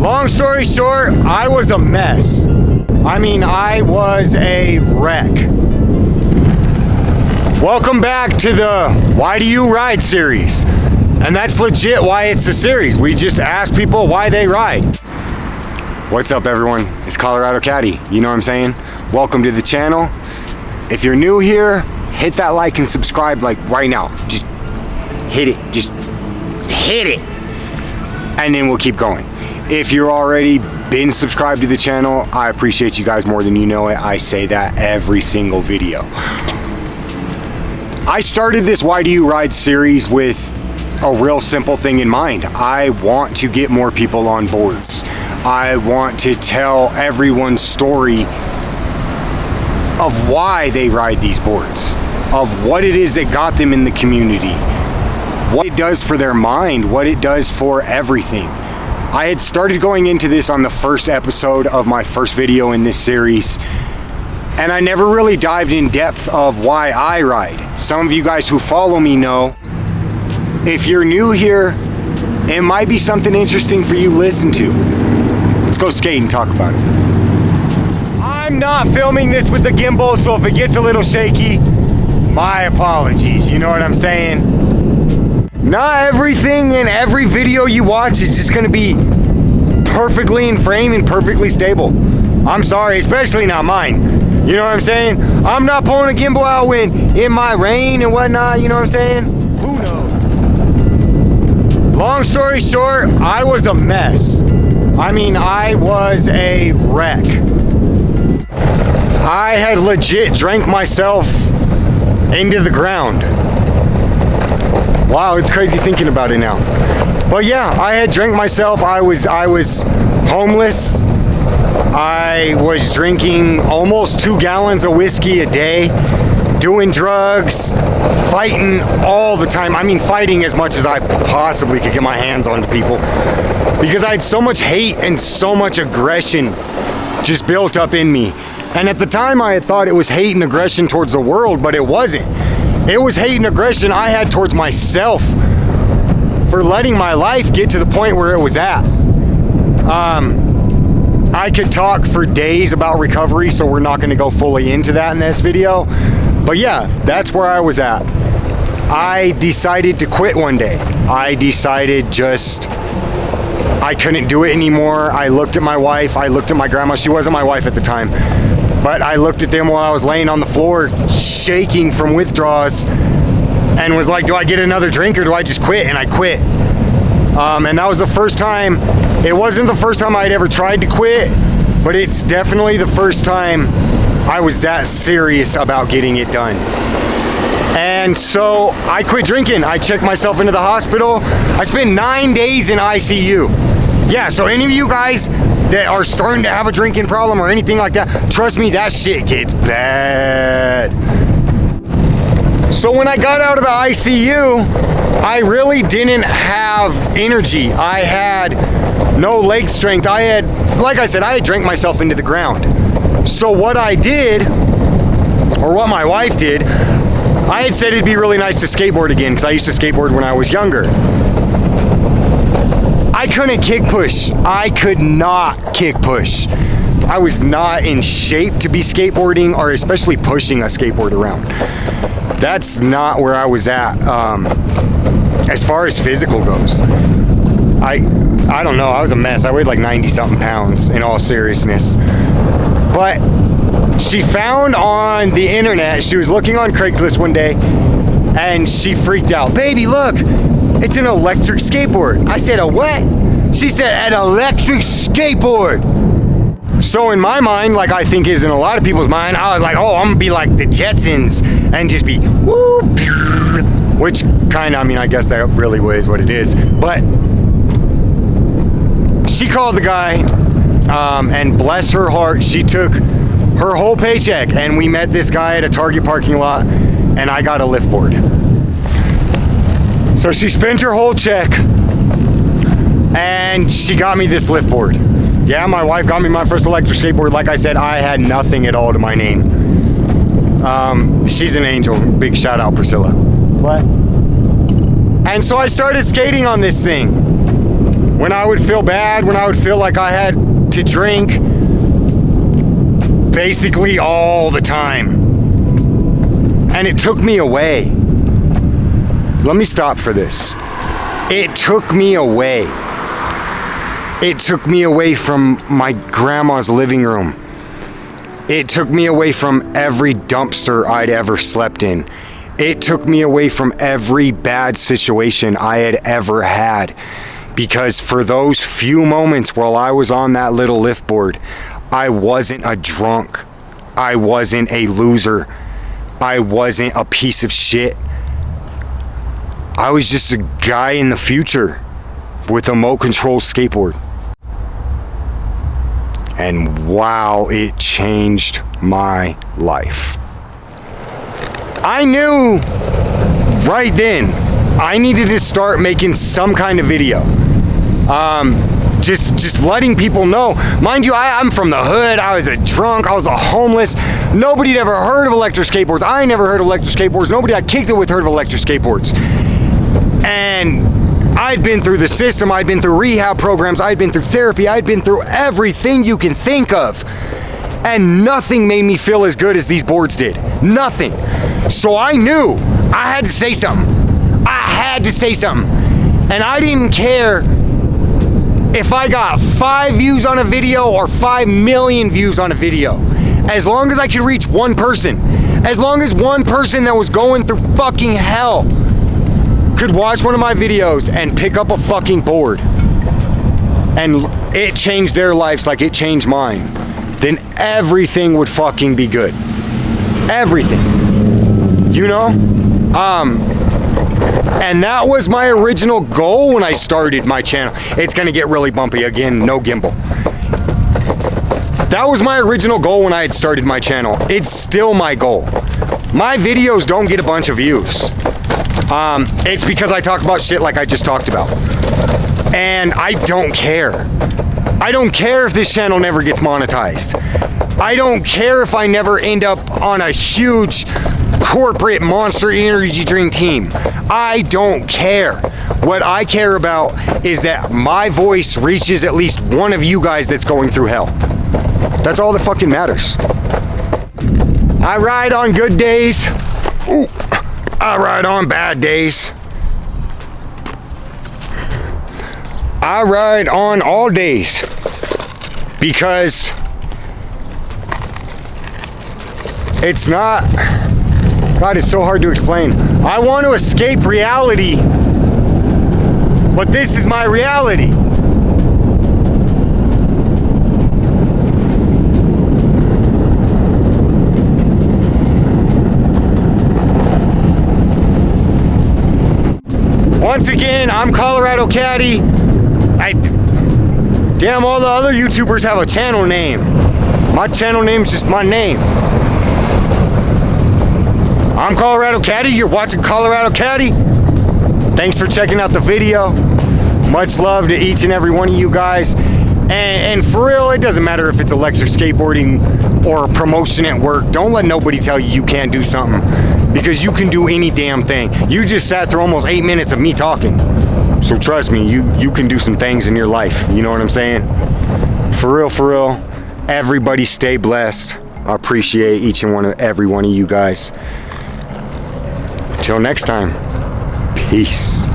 Long story short, I was a mess. I mean, I was a wreck. Welcome back to the Why Do You Ride series. And that's legit why it's a series. We just ask people why they ride. What's up, everyone? It's Colorado Caddy. You know what I'm saying? Welcome to the channel. If you're new here, hit that like and subscribe like right now. Just hit it. Just hit it. And then we'll keep going. If you're already been subscribed to the channel, I appreciate you guys more than you know it. I say that every single video. I started this Why Do You Ride series with a real simple thing in mind. I want to get more people on boards. I want to tell everyone's story of why they ride these boards, of what it is that got them in the community, what it does for their mind, what it does for everything. I had started going into this on the first episode of my first video in this series, and I never really dived in depth of why I ride. Some of you guys who follow me know. If you're new here, it might be something interesting for you to listen to. Let's go skate and talk about it. I'm not filming this with the gimbal, so if it gets a little shaky, my apologies, you know what I'm saying? Not everything in every video you watch is just gonna be perfectly in frame and perfectly stable. I'm sorry, especially not mine. You know what I'm saying? I'm not pulling a gimbal out when in my rain and whatnot, you know what I'm saying? Who knows? Long story short, I was a mess. I mean, I was a wreck. I had legit drank myself into the ground. Wow, it's crazy thinking about it now. But yeah, I had drank myself. I was homeless. I was drinking almost 2 gallons of whiskey a day, doing drugs, fighting all the time. I mean, fighting as much as I possibly could get my hands on to people, because I had so much hate and so much aggression just built up in me. And at the time I had thought it was hate and aggression towards the world, but it wasn't. It was hate and aggression I had towards myself for letting my life get to the point where it was at. I could talk for days about recovery, so we're not going to go fully into that in this video. But yeah, that's where I was at. I decided to quit one day. I decided I couldn't do it anymore. I looked at my wife, I looked at my grandma. She wasn't my wife at the time, but I looked at them while I was laying on the floor shaking from withdrawals and was like, do I get another drink or do I just quit? And I quit. And that was the first time. It wasn't the first time I'd ever tried to quit, but it's definitely the first time I was that serious about getting it done. And so I quit drinking. I checked myself into the hospital. I spent 9 days in ICU. Yeah, so any of you guys that are starting to have a drinking problem or anything like that, trust me, that shit gets bad. So when I got out of the ICU, I really didn't have energy. I had no leg strength. Like I said, I had drank myself into the ground. So what I did, or what my wife did, I had said it'd be really nice to skateboard again, because I used to skateboard when I was younger. I couldn't kick push. I could not kick push. I was not in shape to be skateboarding, or especially pushing a skateboard around. That's not where I was at as far as physical goes. I don't know, I was a mess. I weighed like 90 something pounds in all seriousness. But she found on the internet, she was looking on Craigslist one day and she freaked out. Baby, look, it's an electric skateboard. I said, a what? She said, an electric skateboard. So in my mind, like I think is in a lot of people's mind, I was like, oh, I'm gonna be like the Jetsons and just be woo, which kind of, I mean, I guess that really is what it is. But she called the guy, and bless her heart, she took her whole paycheck, and we met this guy at a Target parking lot, and I got a lift board. So she spent her whole check, and she got me this lift board. Yeah, my wife got me my first electric skateboard. Like I said, I had nothing at all to my name. She's an angel. Big shout out, Priscilla. What? And so I started skating on this thing. when I would feel bad, when I would feel like I had to drink, basically all the time. And it took me away. Let me stop for this. It took me away. It took me away from my grandma's living room. It took me away from every dumpster I'd ever slept in. It took me away from every bad situation I had ever had. Because for those few moments while I was on that little lift board, I wasn't a drunk. I wasn't a loser. I wasn't a piece of shit. I was just a guy in the future with a remote control skateboard. And wow, it changed my life. I knew right then I needed to start making some kind of video. Just letting people know. Mind you, I'm from the hood. I was a drunk. I was a homeless. Nobody had ever heard of electric skateboards. I never heard of electric skateboards. Nobody I kicked it with heard of electric skateboards. And I'd been through the system. I'd been through rehab programs. I'd been through therapy. I'd been through everything you can think of. And nothing made me feel as good as these boards did. Nothing. So I knew I had to say something. I had to say something. And I didn't care if I got 5 views on a video or 5 million views on a video. As long as I could reach one person. As long as one person that was going through fucking hell could watch one of my videos and pick up a fucking board and it changed their lives like it changed mine, then everything would fucking be good. Everything. You know? And that was my original goal when I started my channel. It's gonna get really bumpy again, no gimbal. That was my original goal when I had started my channel. It's still my goal. My videos don't get a bunch of views. It's because I talk about shit like I just talked about. And I don't care. I don't care if this channel never gets monetized. I don't care if I never end up on a huge corporate Monster Energy drink team. I don't care. What I care about is that my voice reaches at least one of you guys that's going through hell. That's all that fucking matters. I ride on good days. Ooh, I ride on bad days. I ride on all days because it's not, God, it's so hard to explain. I want to escape reality, but this is my reality. Once again, I'm Colorado Caddy. Damn, all the other YouTubers have a channel name. My channel name's just my name. I'm Colorado Caddy. You're watching Colorado Caddy. Thanks for checking out the video. Much love to each and every one of you guys. And for real, it doesn't matter if it's electric skateboarding or promotion at work. Don't let nobody tell you you can't do something, because you can do any damn thing. You just sat through almost 8 minutes of me talking. So trust me, you can do some things in your life. You know what I'm saying? For real, everybody stay blessed. I appreciate each and every one of you guys. Till next time, peace.